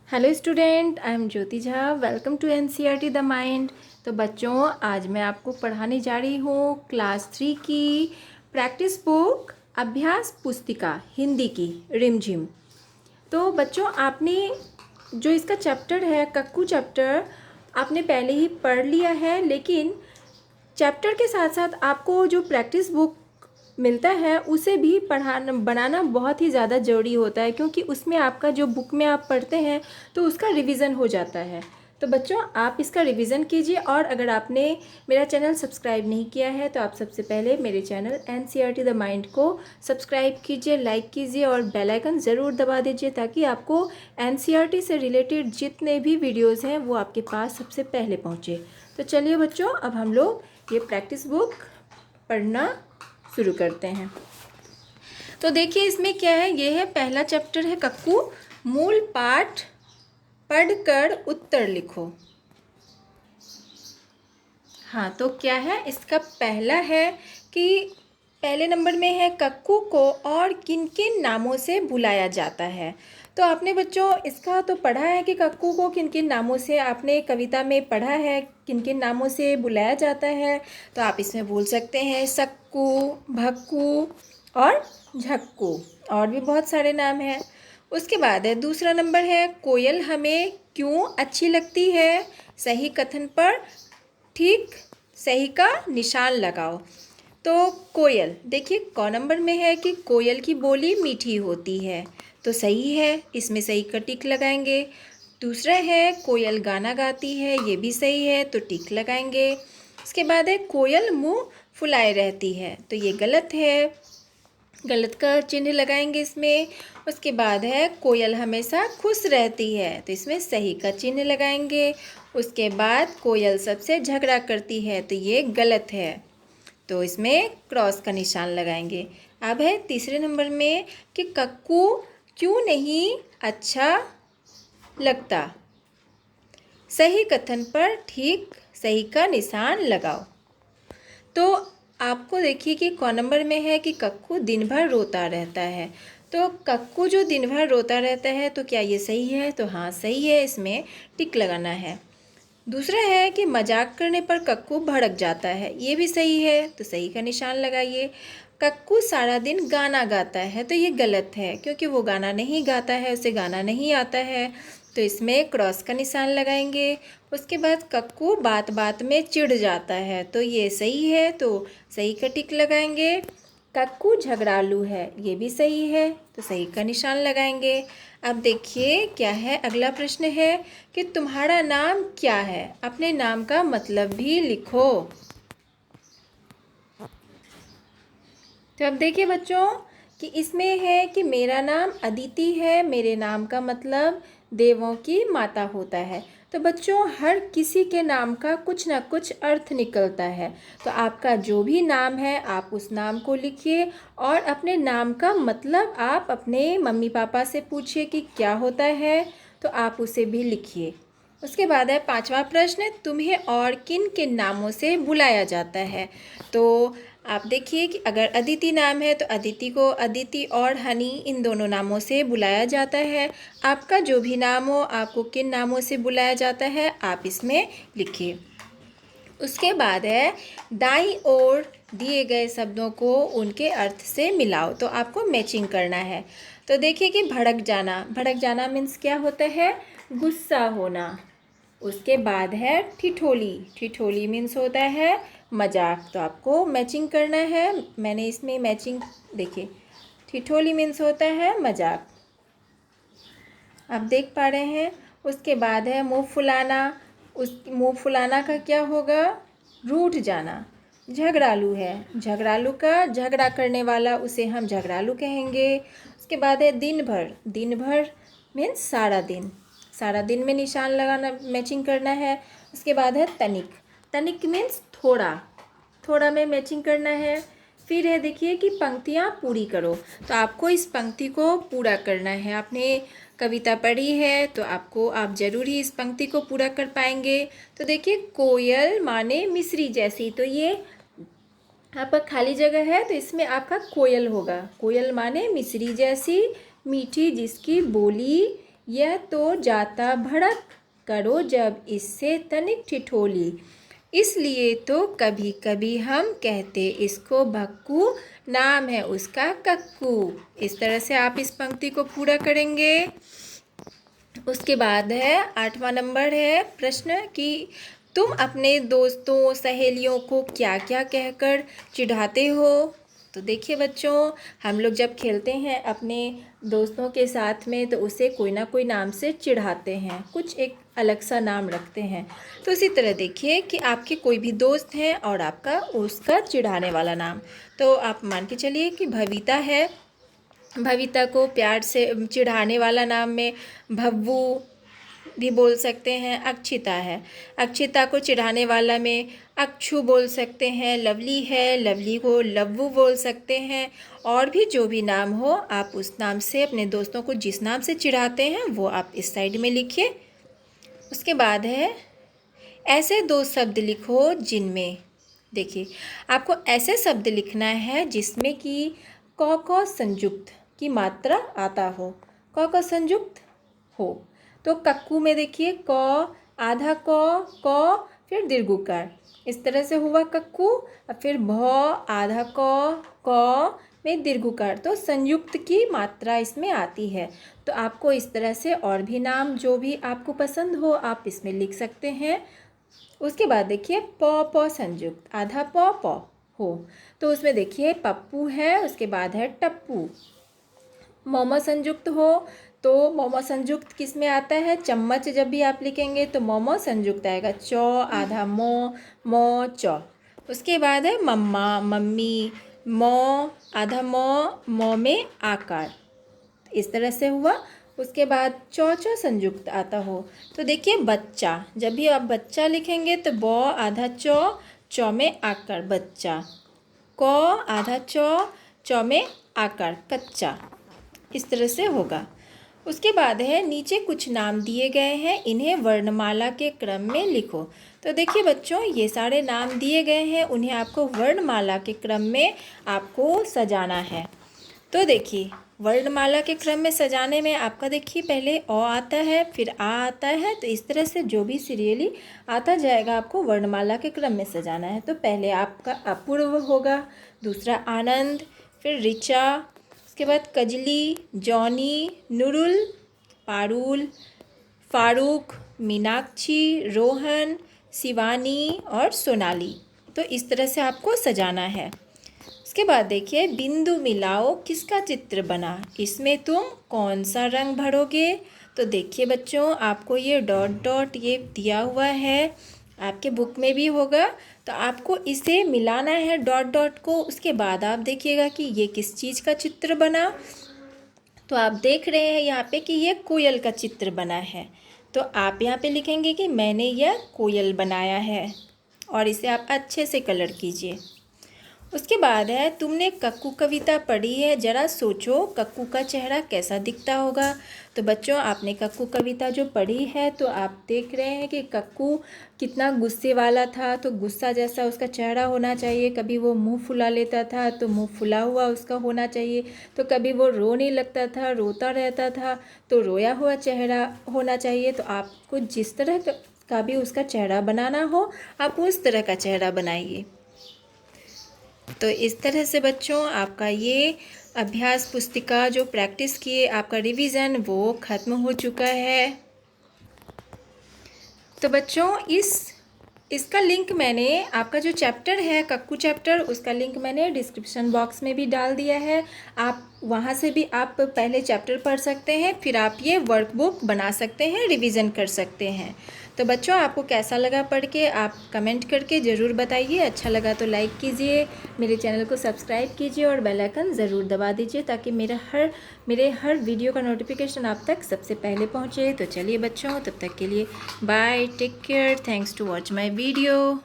Hello student, I am Jyoti Jha. Welcome to NCERT the mind. तो बच्चों, आज मैं आपको पढ़ाने जा रही हूँ क्लास 3 की प्रैक्टिस बुक अभ्यास पुस्तिका हिंदी की रिमझिम। तो बच्चों, आपने जो इसका चैप्टर है कक्कू चैप्टर आपने पहले ही पढ़ लिया है, लेकिन चैप्टर के साथ साथ आपको जो प्रैक्टिस बुक मिलता है उसे भी पढ़ाना बनाना बहुत ही ज़्यादा ज़रूरी होता है, क्योंकि उसमें आपका जो बुक में आप पढ़ते हैं तो उसका रिवीजन हो जाता है। तो बच्चों, आप इसका रिवीजन कीजिए, और अगर आपने मेरा चैनल सब्सक्राइब नहीं किया है तो आप सबसे पहले मेरे चैनल एनसीईआरटी द माइंड को सब्सक्राइब कीजिए, लाइक कीजिए और बेल आइकन ज़रूर दबा दीजिए, ताकि आपको एनसीईआरटी से रिलेटेड जितने भी वीडियोज़ हैं वो आपके पास सबसे पहले पहुँचे। तो चलिए बच्चों, अब हम लोग ये प्रैक्टिस बुक पढ़ना शुरू करते हैं। तो देखिए इसमें क्या है, ये है पहला चैप्टर है कक्कू। मूल पाठ पढ़कर उत्तर लिखो। हाँ, तो क्या है, इसका पहला है कि पहले नंबर में है कक्कू को और किन किन नामों से बुलाया जाता है। तो आपने बच्चों इसका तो पढ़ा है कि कक्कू को किन किन नामों से, आपने कविता में पढ़ा है किन किन नामों से बुलाया जाता है। तो आप इसमें बोल सकते हैं सक्कू, भक्कू और झक्कू, और भी बहुत सारे नाम हैं। उसके बाद है दूसरा नंबर है कोयल हमें क्यों अच्छी लगती है। सही कथन पर ठीक सही का निशान लगाओ। तो कोयल, देखिए क नंबर में है कि कोयल की बोली मीठी होती है, तो सही है, इसमें सही का टिक लगाएंगे। दूसरा है कोयल गाना गाती है, ये भी सही है, तो टिक लगाएंगे। उसके बाद है कोयल मुंह फुलाए रहती है, तो ये गलत है, गलत का चिन्ह लगाएंगे इसमें। उसके बाद है कोयल हमेशा खुश रहती है, तो इसमें सही का चिन्ह लगाएंगे। उसके बाद कोयल सबसे झगड़ा करती है, तो ये गलत है, तो इसमें क्रॉस का निशान लगाएंगे। अब है तीसरे नंबर में कि कक्कू क्यों नहीं अच्छा लगता। सही कथन पर ठीक सही का निशान लगाओ। तो आपको देखिए कि क नंबर में है कि कक्कू दिन भर रोता रहता है। तो कक्कू जो दिन भर रोता रहता है, तो क्या ये सही है? तो हाँ सही है, इसमें टिक लगाना है। दूसरा है कि मजाक करने पर कक्कू भड़क जाता है, ये भी सही है, तो सही का निशान लगाइए। कक्कू सारा दिन गाना गाता है, तो ये गलत है, क्योंकि वो गाना नहीं गाता है, उसे गाना नहीं आता है, तो इसमें क्रॉस का निशान लगाएंगे। उसके बाद कक्कू बात बात में चिढ़ जाता है, तो ये सही है, तो सही का टिक लगाएंगे। कक्कू झगड़ालू है, ये भी सही है, तो सही का निशान लगाएंगे। अब देखिए क्या है, अगला प्रश्न है कि तुम्हारा नाम क्या है, अपने नाम का मतलब भी लिखो। तो अब देखिए बच्चों कि इसमें है कि मेरा नाम अदिति है, मेरे नाम का मतलब देवों की माता होता है। तो बच्चों, हर किसी के नाम का कुछ ना कुछ अर्थ निकलता है। तो आपका जो भी नाम है आप उस नाम को लिखिए, और अपने नाम का मतलब आप अपने मम्मी पापा से पूछिए कि क्या होता है, तो आप उसे भी लिखिए। उसके बाद है पांचवा प्रश्न, तुम्हें और किन किन नामों से बुलाया जाता है। तो आप देखिए कि अगर अदिति नाम है तो अदिति को अदिति और हनी, इन दोनों नामों से बुलाया जाता है। आपका जो भी नाम हो, आपको किन नामों से बुलाया जाता है आप इसमें लिखिए। उसके बाद है दाईं ओर दिए गए शब्दों को उनके अर्थ से मिलाओ, तो आपको मैचिंग करना है। तो देखिए कि भड़क जाना मीन्स क्या होता है, गुस्सा होना। उसके बाद है ठिठोली, ठिठोली मीन्स होता है मजाक, तो आपको मैचिंग करना है। मैंने इसमें मैचिंग देखिए, ठिठोली मीन्स होता है मजाक, आप देख पा रहे हैं। उसके बाद है मुंह फुलाना, उस मुंह फुलाना का क्या होगा, रूठ जाना। झगड़ालू है, झगड़ालू का झगड़ा करने वाला, उसे हम झगड़ालू कहेंगे। उसके बाद है दिन भर, दिन भर मीन्स सारा दिन, सारा दिन में निशान लगाना, मैचिंग करना है। उसके बाद है तनिक, तनिक मीन्स थोड़ा, थोड़ा में मैचिंग करना है। फिर है देखिए कि पंक्तियाँ पूरी करो, तो आपको इस पंक्ति को पूरा करना है। आपने कविता पढ़ी है तो आप जरूर ही इस पंक्ति को पूरा कर पाएंगे। तो देखिए कोयल माने मिश्री जैसी, तो ये आपका खाली जगह है, तो इसमें आपका कोयल होगा। कोयल माने मिश्री जैसी, मीठी जिसकी बोली यह तो जाता भड़क, करो जब इससे तनिक ठिठोली। इसलिए तो कभी कभी हम कहते इसको भक्कू, नाम है उसका कक्कू। इस तरह से आप इस पंक्ति को पूरा करेंगे। उसके बाद है 8वां नंबर है प्रश्न कि तुम अपने दोस्तों सहेलियों को क्या क्या कहकर चिढ़ाते हो। तो देखिए बच्चों, हम लोग जब खेलते हैं अपने दोस्तों के साथ में तो उसे कोई ना कोई नाम से चिढ़ाते हैं, कुछ एक अलग सा नाम रखते हैं। तो इसी तरह देखिए कि आपके कोई भी दोस्त हैं और आपका उसका चिढ़ाने वाला नाम, तो आप मान के चलिए कि भविता है। भविता को प्यार से चिढ़ाने वाला नाम में भव्वू भी बोल सकते हैं। अक्षिता है, अक्षिता को चिढ़ाने वाला में अक्षु बोल सकते हैं। लवली है, लवली को लव्वू बोल सकते हैं। और भी जो भी नाम हो, आप उस नाम से अपने दोस्तों को जिस नाम से चिढ़ाते हैं वो आप इस साइड में लिखिए। उसके बाद है ऐसे दो शब्द लिखो जिनमें, देखिए आपको ऐसे शब्द लिखना है जिसमें कि क संयुक्त की मात्रा आता हो, क संयुक्त हो। तो कक्कू में देखिए क, आधा क, फिर दीर्घुकार, इस तरह से हुआ कक्कू। और फिर भ, आधा क में दीर्घुकार, तो संयुक्त की मात्रा इसमें आती है। तो आपको इस तरह से और भी नाम जो भी आपको पसंद हो आप इसमें लिख सकते हैं। उसके बाद देखिए प संयुक्त, आधा प हो, तो उसमें देखिए पप्पू है, उसके बाद है टप्पू। मोमो संयुक्त हो तो मोमो संयुक्त किस में आता है, चम्मच जब भी आप लिखेंगे तो मोमो संयुक्त आएगा, चौ, आधा मो चौ। उसके बाद है मम्मा मम्मी, मौ, आधा मौ में आकार, इस तरह से हुआ। उसके बाद चौ संयुक्त आता हो तो देखिए बच्चा, जब भी आप बच्चा लिखेंगे तो ब, आधा चौ में आकार बच्चा, क, आधा चौ में आकार कच्चा, इस तरह से होगा। उसके बाद है नीचे कुछ नाम दिए गए हैं, इन्हें वर्णमाला के क्रम में लिखो। तो देखिए बच्चों, ये सारे नाम दिए गए हैं, उन्हें आपको वर्णमाला के क्रम में आपको सजाना है। तो देखिए वर्णमाला के क्रम में सजाने में आपका देखिए पहले अ आता है, फिर आ आता है, तो इस तरह से जो भी सीरियली आता जाएगा आपको वर्णमाला के क्रम में सजाना है। तो पहले आपका अपूर्व होगा, दूसरा आनंद, फिर ऋचा, उसके बाद कजली, जॉनी, नुरुल, पारुल, फारूक, मीनाक्षी, रोहन, शिवानी और सोनाली। तो इस तरह से आपको सजाना है। उसके बाद देखिए बिंदु मिलाओ किसका चित्र बना, इसमें तुम कौन सा रंग भरोगे। तो देखिए बच्चों, आपको ये डॉट डॉट ये दिया हुआ है, आपके बुक में भी होगा, तो आपको इसे मिलाना है डॉट डॉट को। उसके बाद आप देखिएगा कि ये किस चीज़ का चित्र बना। तो आप देख रहे हैं यहाँ पे कि ये कोयल का चित्र बना है, तो आप यहाँ पे लिखेंगे कि मैंने यह कोयल बनाया है, और इसे आप अच्छे से कलर कीजिए। उसके बाद है तुमने कक्कू कविता पढ़ी है, ज़रा सोचो कक्कू का चेहरा कैसा दिखता होगा। तो बच्चों, आपने कक्कू कविता जो पढ़ी है तो आप देख रहे हैं कि कक्कू कितना गुस्से वाला था, तो गुस्सा जैसा उसका चेहरा होना चाहिए। कभी वो मुंह फुला लेता था तो मुंह फुला हुआ उसका होना चाहिए, तो कभी वो रोने लगता था, रोता रहता था तो रोया हुआ चेहरा होना चाहिए। तो आपको जिस तरह का भी उसका चेहरा बनाना हो, आप उस तरह का चेहरा बनाइए। तो इस तरह से बच्चों आपका ये अभ्यास पुस्तिका जो प्रैक्टिस किए, आपका रिवीजन वो ख़त्म हो चुका है। तो बच्चों इसका लिंक मैंने, आपका जो चैप्टर है कक्कू चैप्टर, उसका लिंक मैंने डिस्क्रिप्शन बॉक्स में भी डाल दिया है। आप वहाँ से भी आप पहले चैप्टर पढ़ सकते हैं, फिर आप ये वर्कबुक बना सकते हैं, रिवीजन कर सकते हैं। तो बच्चों, आपको कैसा लगा पढ़ के आप कमेंट करके ज़रूर बताइए। अच्छा लगा तो लाइक कीजिए, मेरे चैनल को सब्सक्राइब कीजिए और बेल आइकन ज़रूर दबा दीजिए ताकि मेरे हर वीडियो का नोटिफिकेशन आप तक सबसे पहले पहुँचे। तो चलिए बच्चों, तब तक के लिए bye, take care, thanks to watch my video.